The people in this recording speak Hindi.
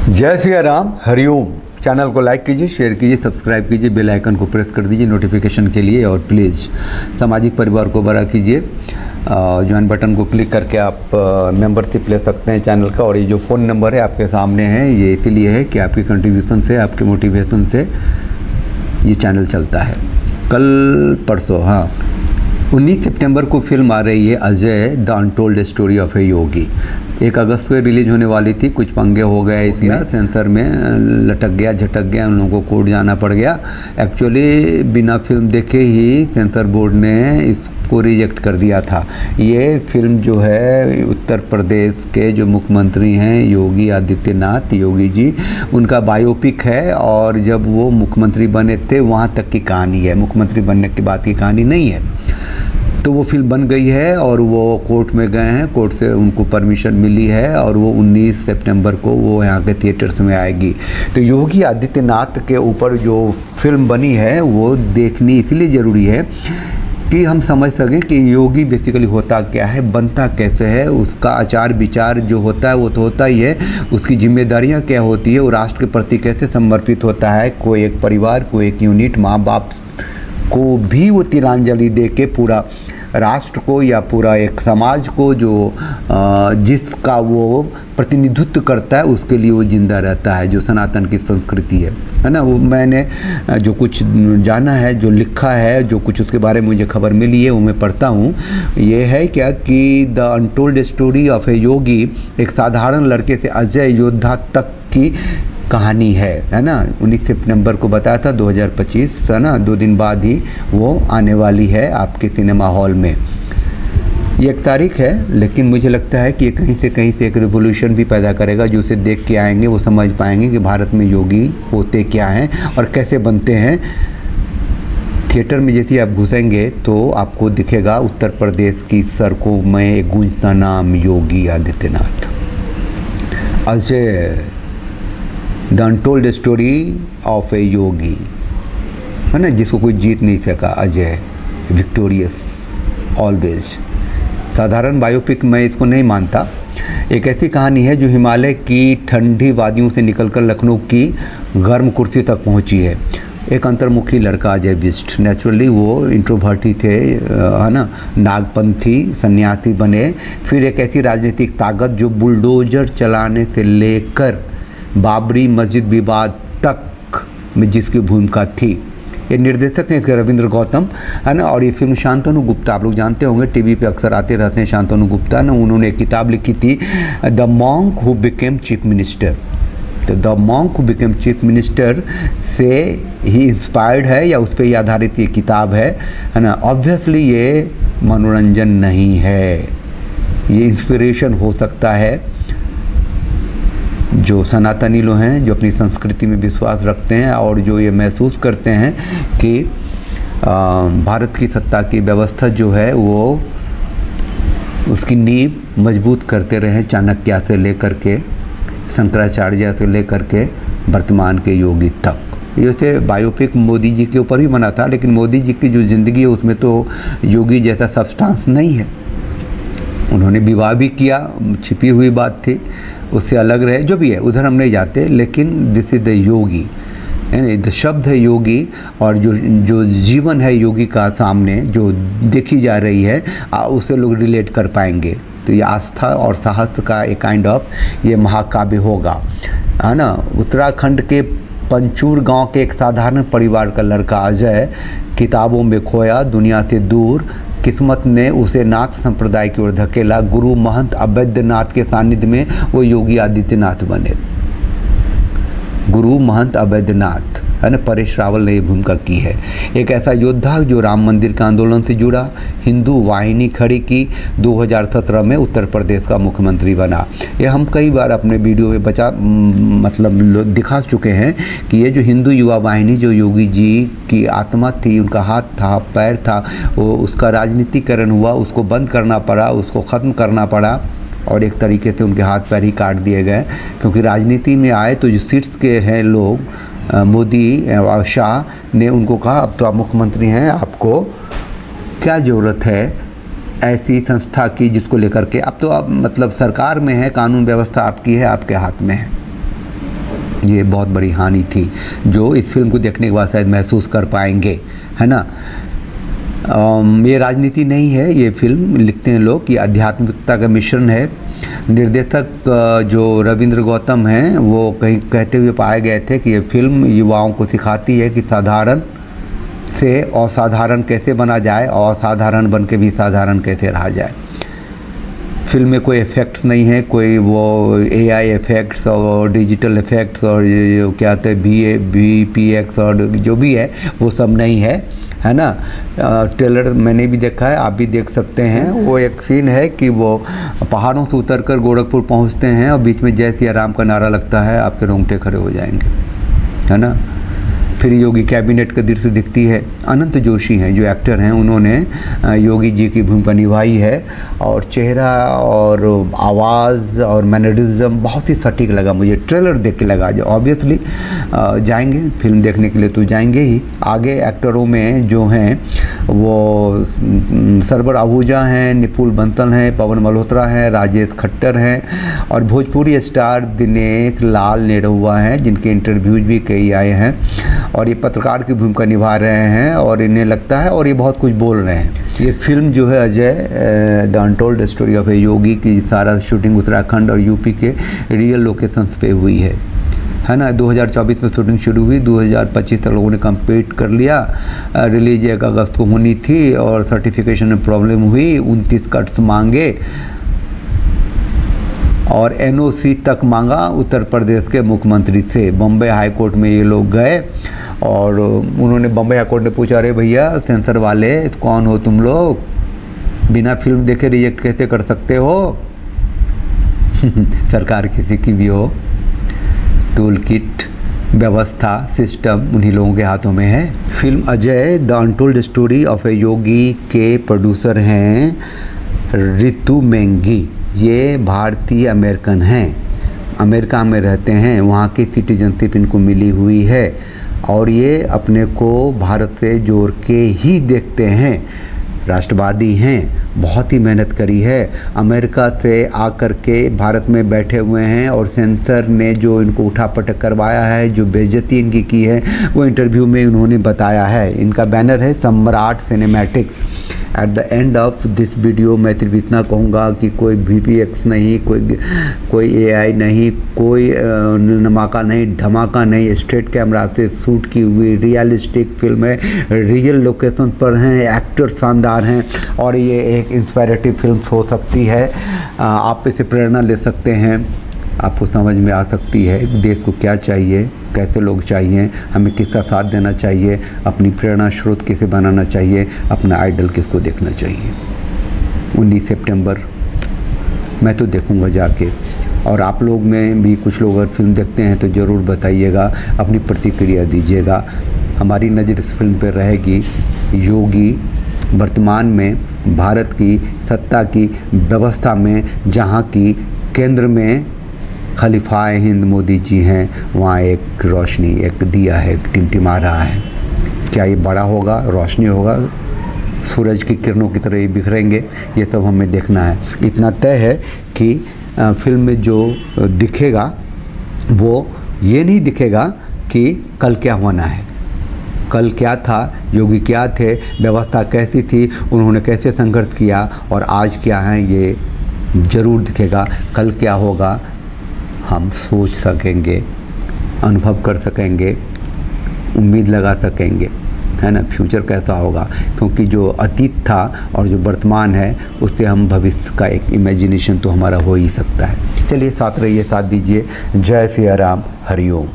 जय सिया राम, हरिओम। चैनल को लाइक कीजिए, शेयर कीजिए, सब्सक्राइब कीजिए, बेल आइकन को प्रेस कर दीजिए नोटिफिकेशन के लिए। और प्लीज़ सामाजिक परिवार को बड़ा कीजिए। ज्वाइन बटन को क्लिक करके आप मेंबरशिप ले सकते हैं चैनल का। और ये जो फ़ोन नंबर है आपके सामने है, ये इसीलिए है कि आपके कंट्रीब्यूशन से, आपके मोटिवेशन से ये चैनल चलता है। कल परसों 19 सितंबर को फिल्म आ रही है Ajay the untold story of a Yogi. 1 अगस्त को रिलीज होने वाली थी, कुछ पंगे हो गए इसमें, सेंसर में लटक गया, झटक गया, उन लोगों को कोर्ट जाना पड़ गया। एक्चुअली बिना फिल्म देखे ही सेंसर बोर्ड ने इसको रिजेक्ट कर दिया था। ये फिल्म जो है उत्तर प्रदेश के जो मुख्यमंत्री हैं योगी आदित्यनाथ योगी जी, उनका बायोपिक है। और जब वो मुख्यमंत्री बने थे वहाँ तक की कहानी है, मुख्यमंत्री बनने के बाद की कहानी नहीं है। तो वो फिल्म बन गई है और वो कोर्ट में गए हैं, कोर्ट से उनको परमिशन मिली है और वो 19 सितंबर को वो यहाँ के थिएटर्स में आएगी। तो योगी आदित्यनाथ के ऊपर जो फिल्म बनी है वो देखनी इसलिए ज़रूरी है कि हम समझ सकें कि योगी बेसिकली होता क्या है, बनता कैसे है, उसका आचार विचार जो होता है वो तो होता ही है, उसकी जिम्मेदारियाँ क्या होती है, वो राष्ट्र के प्रति कैसे समर्पित होता है। कोई एक परिवार, कोई एक यूनिट, माँ बाप को भी वो तिलांजलि दे के पूरा राष्ट्र को या पूरा एक समाज को जो जिसका वो प्रतिनिधित्व करता है उसके लिए वो जिंदा रहता है, जो सनातन की संस्कृति है ना। वो मैंने जो कुछ जाना है, जो लिखा है, जो कुछ उसके बारे में मुझे खबर मिली है वो मैं पढ़ता हूँ। ये है क्या कि the untold story of a योगी एक साधारण लड़के से अजय योद्धा तक की कहानी है ना। 19 सितंबर को बताया था 2025 है ना, 2 दिन बाद ही वो आने वाली है आपके सिनेमा हॉल में। ये 1 तारीख है, लेकिन मुझे लगता है कि ये कहीं से एक रिवोल्यूशन भी पैदा करेगा। जो उसे देख के आएंगे वो समझ पाएंगे कि भारत में योगी होते क्या हैं और कैसे बनते हैं। थिएटर में जैसे आप घुसेंगे तो आपको दिखेगा उत्तर प्रदेश की सड़कों में एक गूंजता नाम Yogi Adityanath. Ajay the untold story of a Yogi है ना, जिसको कोई जीत नहीं सका। Ajay victorious always. साधारण बायोपिक मैं इसको नहीं मानता। एक ऐसी कहानी है जो हिमालय की ठंडी वादियों से निकलकर लखनऊ की गर्म कुर्सी तक पहुंची है। एक अंतर्मुखी लड़का अजय बिष्ट, नेचुरली वो इंट्रोवर्ट ही थे है ना, नागपंथी सन्यासी बने। फिर एक ऐसी राजनीतिक ताकत जो बुलडोजर चलाने से लेकर बाबरी मस्जिद विवाद तक में जिसकी भूमिका थी। ये निर्देशक हैं इसके रविंद्र गौतम है ना। और ये फिल्म शांतनु गुप्ता, आप लोग जानते होंगे, टीवी पे अक्सर आते रहते हैं शांतनु गुप्ता ना। उन्होंने एक किताब लिखी थी the monk who became chief minister. तो the monk who became chief minister से ही इंस्पायर्ड है या उस पर ही आधारित ये किताब है ना। ऑब्वियसली ये मनोरंजन नहीं है, ये इंस्पिरेशन हो सकता है। जो सनातनी लोग हैं, जो अपनी संस्कृति में विश्वास रखते हैं और जो ये महसूस करते हैं कि भारत की सत्ता की व्यवस्था जो है वो उसकी नींव मजबूत करते रहे, चाणक्य से लेकर के शंकराचार्य से लेकर के वर्तमान के योगी तक। जैसे बायोपिक मोदी जी के ऊपर भी बना था, लेकिन मोदी जी की जो ज़िंदगी है उसमें तो योगी जैसा सब्सटेंस नहीं है। उन्होंने विवाह भी किया, छिपी हुई बात थी, उससे अलग रहे। जो भी है उधर हम नहीं जाते, लेकिन दिस इज़ द योगी यानी द शब्द है योगी। और जो जीवन है योगी का सामने जो देखी जा रही है उससे लोग रिलेट कर पाएंगे। तो ये आस्था और साहस का एक काइंड ऑफ ये महाकाव्य होगा है ना। उत्तराखंड के पंचूर गांव के एक साधारण परिवार का लड़का अजय किताबों में खोया, दुनिया से दूर। किस्मत ने उसे नाथ संप्रदाय की ओर धकेला। गुरु महंत अवैधनाथ के सानिध्य में वो योगी आदित्यनाथ बने। गुरु महंत अवैधनाथ है ना, परेश रावल ने ये भूमिका की है। एक ऐसा योद्धा जो राम मंदिर के आंदोलन से जुड़ा, हिंदू वाहिनी खड़ी की, 2017 में उत्तर प्रदेश का मुख्यमंत्री बना। ये हम कई बार अपने वीडियो में दिखा चुके हैं कि ये जो हिंदू युवा वाहिनी जो योगी जी की आत्मा थी, उनका हाथ था, पैर था, वो उसका राजनीतिकरण हुआ, उसको बंद करना पड़ा, उसको ख़त्म करना पड़ा। और एक तरीके से उनके हाथ पैर ही काट दिए गए, क्योंकि राजनीति में आए तो जो सीट्स के हैं लोग, मोदी और शाह ने उनको कहा अब तो आप मुख्यमंत्री हैं, आपको क्या ज़रूरत है ऐसी संस्था की जिसको लेकर के अब तो आप सरकार में है, कानून व्यवस्था आपकी है, आपके हाथ में है। ये बहुत बड़ी हानि थी जो इस फिल्म को देखने के बाद शायद महसूस कर पाएंगे, है ना। ये राजनीति नहीं है, ये फिल्म लिखते हैं लोग, ये आध्यात्मिकता का मिश्रण है। निर्देशक जो रविंद्र गौतम हैं वो कहीं कहते हुए पाए गए थे कि ये फिल्म युवाओं को सिखाती है कि साधारण से असाधारण कैसे बना जाए और असाधारण बन के भी साधारण कैसे रहा जाए। फिल्म में कोई इफ़ेक्ट्स नहीं है, कोई वो एआई इफ़ेक्ट्स और डिजिटल इफ़ेक्ट्स और क्या कहते हैं VPX और जो भी है वो सब नहीं है ना। ट्रेलर मैंने भी देखा है, आप भी देख सकते हैं। वो एक सीन है कि वो पहाड़ों से उतरकर गोरखपुर पहुंचते हैं और बीच में जय सिया राम का नारा लगता है, आपके रोंगटे खड़े हो जाएंगे, है ना। फिर योगी कैबिनेट का दृश्य दिखती है। अनंत जोशी हैं जो एक्टर हैं, उन्होंने योगी जी की भूमिका निभाई है और चेहरा और आवाज़ और मैनरिज्म बहुत ही सटीक लगा मुझे। ट्रेलर देख के लगा जो ऑब्वियसली जाएंगे फिल्म देखने के लिए तो जाएंगे ही। आगे एक्टरों में जो हैं वो सरवर आहूजा हैं, निपुल बंसल हैं, पवन मल्होत्रा हैं, राजेश खट्टर हैं और भोजपुरी स्टार दिनेश लाल नेड़ुआ हैं जिनके इंटरव्यूज भी कई आए हैं और ये पत्रकार की भूमिका निभा रहे हैं और इन्हें लगता है और ये बहुत कुछ बोल रहे हैं। ये फिल्म जो है Ajay the untold story of a Yogi की सारा शूटिंग उत्तराखंड और यूपी के रियल लोकेशंस पे हुई है ना। 2024 में शूटिंग शुरू हुई, 2025 तक लोगों ने कंप्लीट कर लिया। रिलीज 1 अगस्त को होनी थी और सर्टिफिकेशन में प्रॉब्लम हुई, 29 कट्स मांगे और NOC तक मांगा उत्तर प्रदेश के मुख्यमंत्री से। बम्बई हाई कोर्ट में ये लोग गए और उन्होंने बम्बई हाई कोर्ट ने पूछा, अरे भैया सेंसर वाले कौन हो तुम लोग, बिना फिल्म देखे रिजेक्ट कैसे कर सकते हो। सरकार किसी की भी हो, टूल किट व्यवस्था सिस्टम उन्हीं लोगों के हाथों में है। फिल्म Ajay the untold story of a Yogi के प्रोड्यूसर हैं रितु मेंगी। ये भारतीय अमेरिकन हैं, अमेरिका में रहते हैं, वहाँ की सिटीजनशिप इनको मिली हुई है और ये अपने को भारत से जोड़ के ही देखते हैं। राष्ट्रवादी हैं, बहुत ही मेहनत करी है, अमेरिका से आकर के भारत में बैठे हुए हैं और सेंसर ने जो इनको उठा पटक करवाया है, जो बेइज्जती इनकी की है, वो इंटरव्यू में उन्होंने बताया है। इनका बैनर है सम्राट cinematics. At the end of this video मैं सिर्फ इतना कहूँगा कि कोई VPX नहीं, कोई AI नहीं, कोई धमाका नहीं, धमाका नहीं, स्ट्रेट कैमरा से शूट की हुई रियलिस्टिक फिल्म है, रियल लोकेशन पर हैं, एक्टर शानदार हैं और ये एक इंस्पायरेटिव फिल्म हो सकती है। आप इसे प्रेरणा ले सकते हैं, आपको समझ में आ सकती है देश को क्या चाहिए, कैसे लोग चाहिए, हमें किसका साथ देना चाहिए, अपनी प्रेरणा स्रोत किसे बनाना चाहिए, अपना आइडल किसको देखना चाहिए। 19 सितंबर मैं तो देखूंगा जाके और आप लोग में भी कुछ लोग अगर फिल्म देखते हैं तो ज़रूर बताइएगा, अपनी प्रतिक्रिया दीजिएगा। हमारी नज़र इस फिल्म पर रहेगी। योगी वर्तमान में भारत की सत्ता की व्यवस्था में, जहाँ की केंद्र में खलीफाए हिंद मोदी जी हैं, वहाँ एक रोशनी, एक दिया है, टिमटिमा रहा है। क्या ये बड़ा होगा, रोशनी होगा, सूरज की किरणों की तरह ये बिखरेंगे, ये सब हमें देखना है। इतना तय है कि फिल्म में जो दिखेगा वो ये नहीं दिखेगा कि कल क्या होना है, कल क्या था, योगी क्या थे, व्यवस्था कैसी थी, उन्होंने कैसे संघर्ष किया और आज क्या है, ये ज़रूर दिखेगा। कल क्या होगा हम सोच सकेंगे, अनुभव कर सकेंगे, उम्मीद लगा सकेंगे, है ना। फ्यूचर कैसा होगा, क्योंकि जो अतीत था और जो वर्तमान है उससे हम भविष्य का एक इमेजिनेशन तो हमारा हो ही सकता है। चलिए साथ रहिए, साथ दीजिए। जय सिया राम, हरिओम।